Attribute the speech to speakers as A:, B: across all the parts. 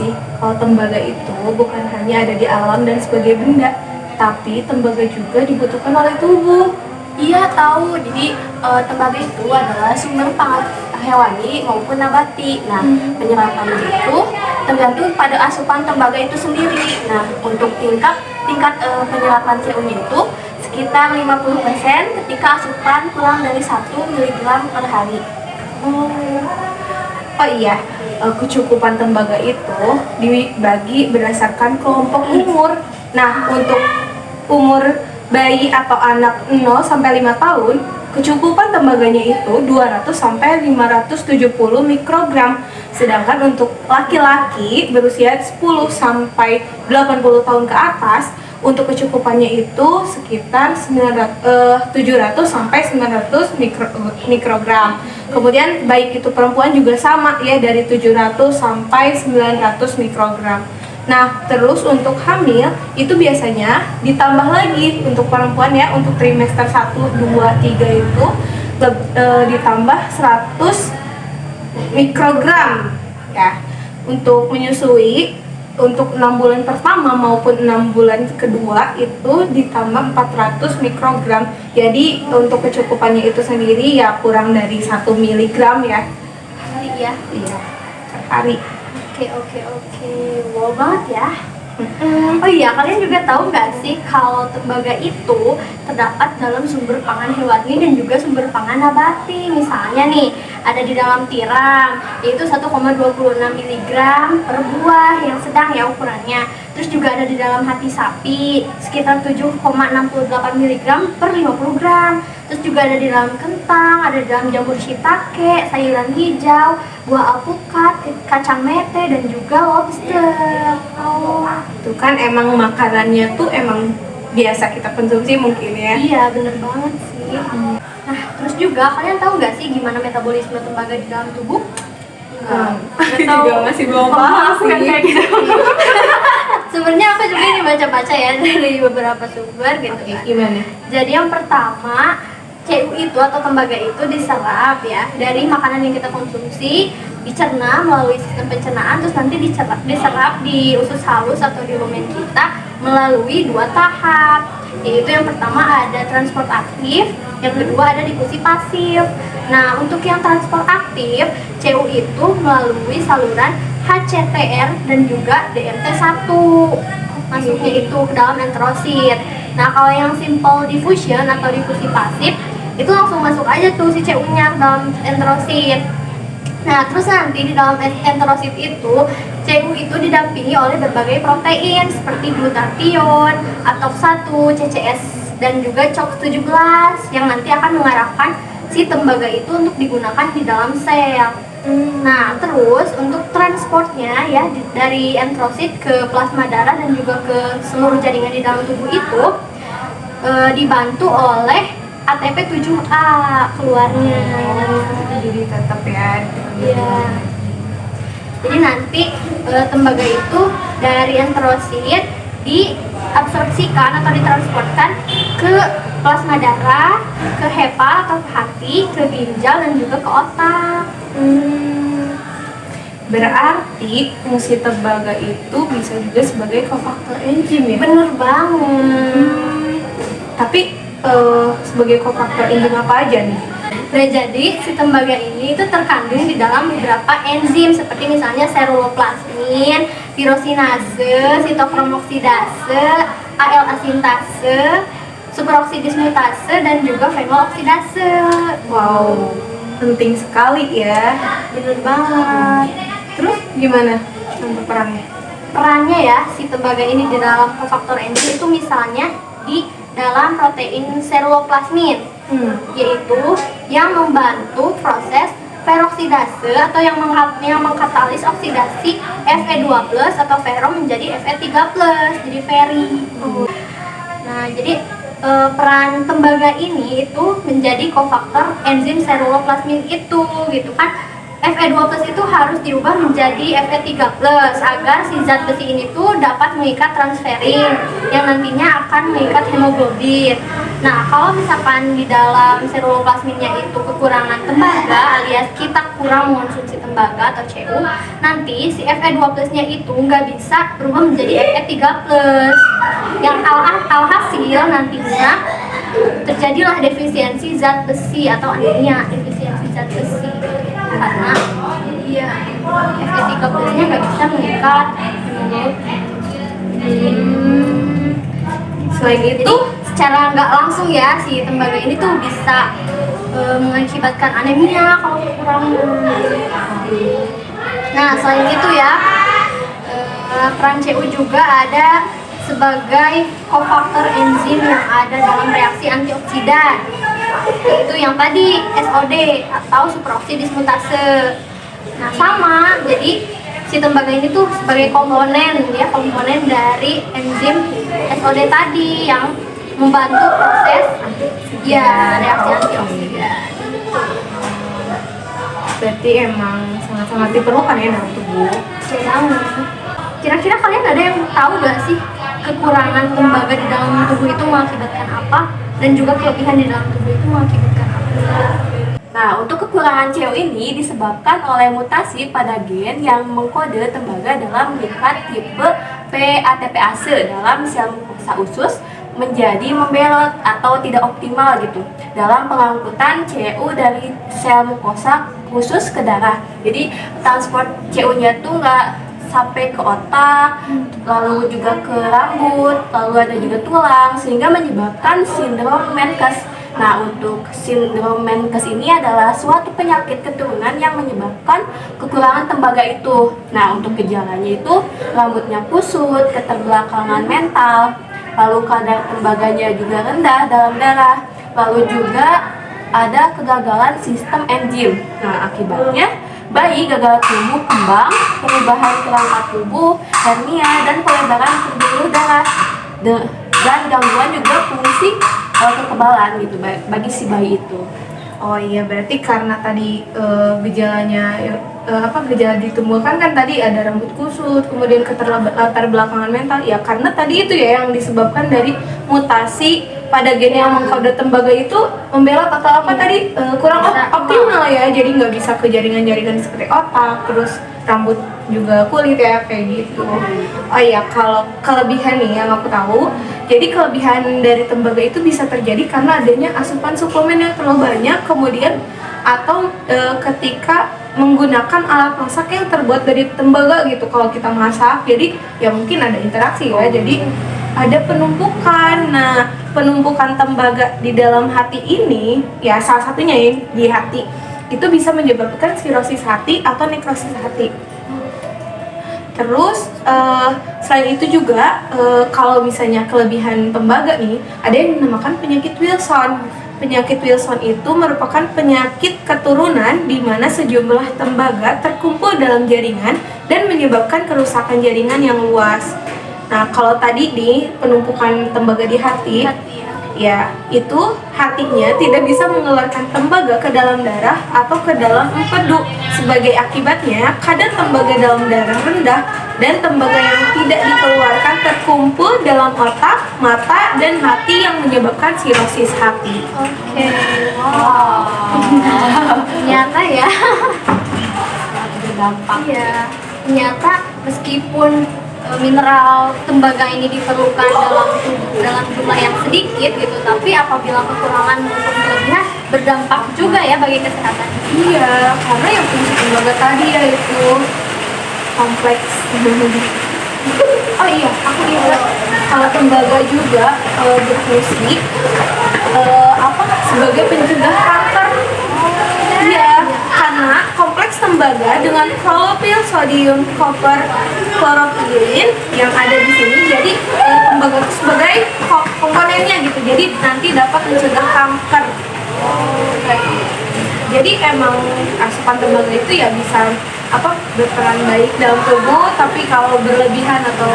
A: sih kalau tembaga itu bukan hanya ada di alam dan sebagai benda, tapi tembaga juga dibutuhkan oleh tubuh.
B: Iya tahu, jadi tembaga itu adalah sumber pangan hewani maupun nabati. Nah, penyerapannya itu tergantung pada asupan tembaga itu sendiri. Nah, untuk tingkat penyerapan CO-nya itu sekitar 50% ketika asupan kurang dari 1 mg per hari.
A: Oh iya, kecukupan tembaga itu dibagi berdasarkan kelompok umur. Nah, untuk umur bayi atau anak 0 sampai 5 tahun, kecukupan tembaganya itu 200 sampai 570 mikrogram. Sedangkan untuk laki-laki berusia 10 sampai 80 tahun ke atas, untuk kecukupannya itu sekitar 700 sampai 900 mikrogram. Kemudian baik itu perempuan juga sama ya, dari 700 sampai 900 mikrogram. Nah, terus untuk hamil itu biasanya ditambah lagi untuk perempuan ya, untuk trimester 1, 2, 3 itu ditambah 100 mikrogram ya. Untuk menyusui untuk 6 bulan pertama maupun 6 bulan kedua itu ditambah 400 mikrogram. Jadi untuk kecukupannya itu sendiri ya kurang dari 1 miligram ya.
B: Hari ya?
A: Iya, per hari.
B: Oke. Wow banget ya. Oh iya, kalian juga tahu nggak sih kalau tembaga itu terdapat dalam sumber pangan hewani dan juga sumber pangan nabati. Misalnya nih, ada di dalam tiram, yaitu 1,26 mg per buah yang sedang ya ukurannya. Terus juga ada di dalam hati sapi, sekitar 7,68 mg per 50 gram. Terus juga ada di dalam kentang, ada di dalam jamur shiitake, sayuran hijau, buah alpukat, kacang mete, dan juga lobster.
A: Oh, itu kan emang makanannya tuh emang biasa kita konsumsi mungkin ya.
B: Iya, bener banget sih. Nah, terus juga kalian tahu nggak sih gimana metabolisme tembaga di dalam tubuh?
A: Aku juga masih belum paham sih.
B: Kayak gitu. Sebenarnya aku juga ini baca-baca ya dari beberapa sumber gitu.
A: Oke,
B: kan.
A: gimana?
B: Jadi yang pertama, CU itu atau tembaga itu diserap ya dari makanan yang kita konsumsi, dicerna melalui sistem pencernaan, terus nanti diserap di usus halus atau di rumen kita melalui 2 tahap. Yaitu yang pertama ada transport aktif, yang kedua ada difusi pasif. Nah, untuk yang transport aktif, CU itu melalui saluran HCTR dan juga DMT1. Masuknya itu ke dalam enterosit. Nah, kalau yang simple diffusion atau difusi pasif itu langsung masuk aja tuh si CU-nya ke dalam enterosit. Nah, terus nanti di dalam enterosit itu CU itu didampingi oleh berbagai protein seperti glutathione, ATOF1, CCS dan juga COX-17 yang nanti akan mengarahkan si tembaga itu untuk digunakan di dalam sel. Nah, terus untuk transportnya ya dari enterosit ke plasma darah dan juga ke seluruh jaringan di dalam tubuh itu dibantu oleh ATP7A keluarnya.
A: Jadi tetap ya.
B: Iya. Jadi nanti tembaga itu dari enterosit diabsorpsikan atau ditransportkan ke plasma darah, ke hepal atau ke hati, ke ginjal dan juga ke otak.
A: Berarti fungsi tembaga itu bisa juga sebagai kofaktor enzim ya?
B: Bener banget.
A: Tapi sebagai kofaktor enzim apa aja nih?
B: Nah, jadi si tembaga ini itu terkandung di dalam beberapa enzim seperti misalnya seruloplasmin, tirosinase, sitokromoksidase, AL asintase, superoksidismutase dan juga fenol oksidase.
A: Wow, penting sekali ya.
B: Bener banget.
A: Terus gimana untuk perannya?
B: Perannya ya si tembaga ini di dalam kofaktor enzim itu misalnya di dalam protein seruloplasmin, yaitu yang membantu proses feroksidase atau yang mengkatalis oksidasi Fe2+ atau ferro menjadi Fe3+, jadi feri. Nah, jadi peran tembaga ini itu menjadi kofaktor enzim seruloplasmin itu gitu kan. Fe2+ itu harus diubah menjadi Fe3+ agar si zat besi ini tuh dapat mengikat transferin yang nantinya akan mengikat hemoglobin. Nah, kalau misalkan di dalam seruloplasminnya itu kekurangan tembaga alias kita kurang mengonsumsi tembaga atau CU, nanti si Fe2+-nya itu nggak bisa berubah menjadi Fe3+. Yang alhasil nantinya terjadilah defisiensi zat besi atau anemia, defisiensi zat besi. Karena dia Fe3+-nya nggak bisa mengikat hemoglobin.
A: Selain itu,
B: Jadi secara nggak langsung ya si tembaga ini tuh bisa mengakibatkan anemia kalau kurang. Nah, selain itu ya, peran CU juga ada sebagai kofaktor enzim yang ada dalam reaksi antioksidan. Itu yang tadi SOD atau superoksi dismutase. Nah, sama, jadi si tembaga ini tuh sebagai komponen dari enzim SOD tadi yang membantu proses reaksi antioksidan.
A: berarti emang sangat-sangat diperlukan ya dalam tubuh.
B: Kira-kira kalian ada yang tahu gak sih kekurangan tembaga di dalam tubuh itu mengakibatkan apa, dan juga kelebihan di dalam tubuh itu mengakibatkan apa?
C: Nah, untuk kekurangan CU ini disebabkan oleh mutasi pada gen yang mengkode tembaga dalam mengikat tipe PATPase dalam sel mukosa usus menjadi membelot atau tidak optimal gitu dalam pengangkutan CU dari sel mukosa khusus ke darah. Jadi transport CU-nya tuh nggak sampai ke otak, lalu juga ke rambut, lalu ada juga tulang, sehingga menyebabkan sindrom Menkes. Nah, untuk sindrom Menkes ini adalah suatu penyakit keturunan yang menyebabkan kekurangan tembaga itu. Nah, untuk gejalanya itu rambutnya kusut, keterbelakangan mental, lalu kadar tembaganya juga rendah dalam darah, lalu juga ada kegagalan sistem enzim. Nah, akibatnya bayi gagal tumbuh kembang, perubahan kerangka tubuh, hernia, dan pelebaran pembuluh darah, dan gangguan juga fungsi kekebalan gitu bagi si bayi itu.
A: Oh iya, berarti karena tadi gejalanya gejala ditimbulkan kan tadi ada rambut kusut, kemudian latar belakangan mental. Ya karena tadi itu ya yang disebabkan dari mutasi pada gen yang mengkode tembaga itu membelot atau apa tadi kurang optimal ya. Jadi nggak bisa ke jaringan-jaringan seperti otak, terus rambut juga kulit ya kayak gitu. Oh iya, kalau kelebihan nih yang aku tahu, jadi kelebihan dari tembaga itu bisa terjadi karena adanya asupan suplemen yang terlalu banyak, kemudian atau ketika menggunakan alat masak yang terbuat dari tembaga gitu. Kalau kita masak, jadi ya mungkin ada interaksi ya. Jadi ada penumpukan. Nah, penumpukan tembaga di dalam hati ini, ya salah satunya ya di hati, itu bisa menyebabkan sirosis hati atau nekrosis hati. Terus selain itu juga kalau misalnya kelebihan tembaga nih, ada yang dinamakan penyakit Wilson. Penyakit Wilson itu merupakan penyakit keturunan di mana sejumlah tembaga terkumpul dalam jaringan dan menyebabkan kerusakan jaringan yang luas. Nah, kalau tadi nih penumpukan tembaga di hati, ya itu hatinya tidak bisa mengeluarkan tembaga ke dalam darah atau ke dalam empedu. Sebagai akibatnya, kadar tembaga dalam darah rendah dan tembaga yang tidak dikeluarkan terkumpul dalam otak, mata, dan hati yang menyebabkan sirosis hati.
B: Oke, wow. Ternyata ya.
C: Berdampak.
B: Iya, ternyata meskipun mineral tembaga ini diperlukan dalam jumlah yang sedikit gitu, tapi apabila kekurangan maupun kelebihan berdampak juga ya bagi kesehatan.
A: Iya, karena yang fungsi tembaga tadi ya itu kompleks. Oh iya, aku ingat kalau tembaga juga berfungsi sebagai pencegah kanker. Iya, karena kompleks tembaga dengan klorofil, sodium, koper, klorofilin yang ada di sini, jadi tembaga itu sebagai komponennya gitu. Jadi nanti dapat mencegah kanker. Jadi emang asupan tembaga itu ya bisa berperan baik dalam tubuh, tapi kalau berlebihan atau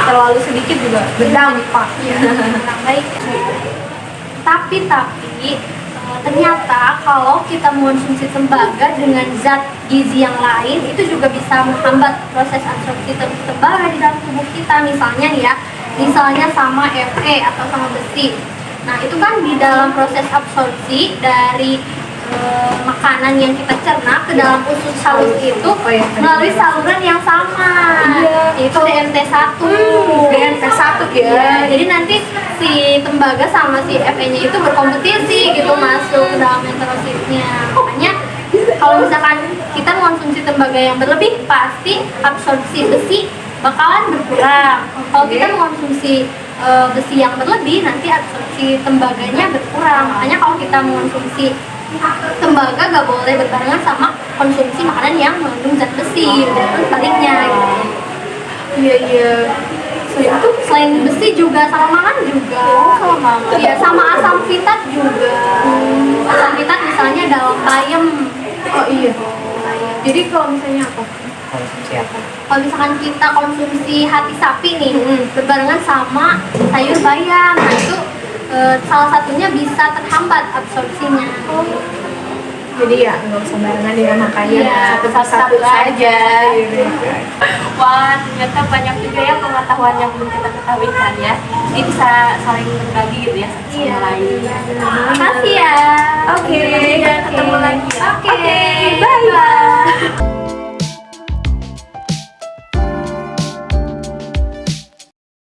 A: terlalu sedikit juga berdampak.
B: Iya, kurang baik. Tapi ternyata kalau kita mengonsumsi tembaga dengan zat gizi yang lain itu juga bisa menghambat proses absorpsi tembaga di dalam tubuh kita. Misalnya nih ya, misalnya sama Fe atau sama besi. Nah itu kan di dalam proses absorpsi dari makanan yang kita cerna ke dalam usus halus itu melalui saluran yang sama, yaitu DMT1.
A: DMT1 ya.
B: Iya, jadi nanti si tembaga sama si Fe-nya itu berkompetisi gitu masuk ke dalam enterositnya. Makanya kalau misalkan kita mengonsumsi tembaga yang berlebih, pasti absorpsi besi bakalan berkurang. Kalau kita mengonsumsi besi yang berlebih, nanti absorpsi tembaganya berkurang. Makanya kalau kita mengonsumsi tembaga gak boleh berbarengan sama konsumsi makanan yang mengandung zat besi, dan sebaliknya gitu.
A: Iya.
B: Selain besi juga sama mangan juga. Iya, sama asam fitat juga. Asam fitat misalnya dalam bayam.
A: Oh iya. Jadi kalau misalnya apa? Konsumsi apa?
B: Kalau misalkan kita konsumsi hati sapi nih, berbarengan sama sayur bayam, nah itu salah satunya bisa terhambat absorpsinya.
A: Jadi ya nggak usah barengan dengan makanan,
C: Iya,
A: satu-satu
C: satu-satu
A: saja.
C: aja.
A: Gitu.
C: Wah, ternyata banyak juga ya pengetahuan yang belum kita ketahui kan ya. Jadi bisa saling berbagi gitu ya satu sama lain.
B: Terima kasih ya.
A: Oke.
C: Ketemu lagi ya.
B: Oke.
A: Bye.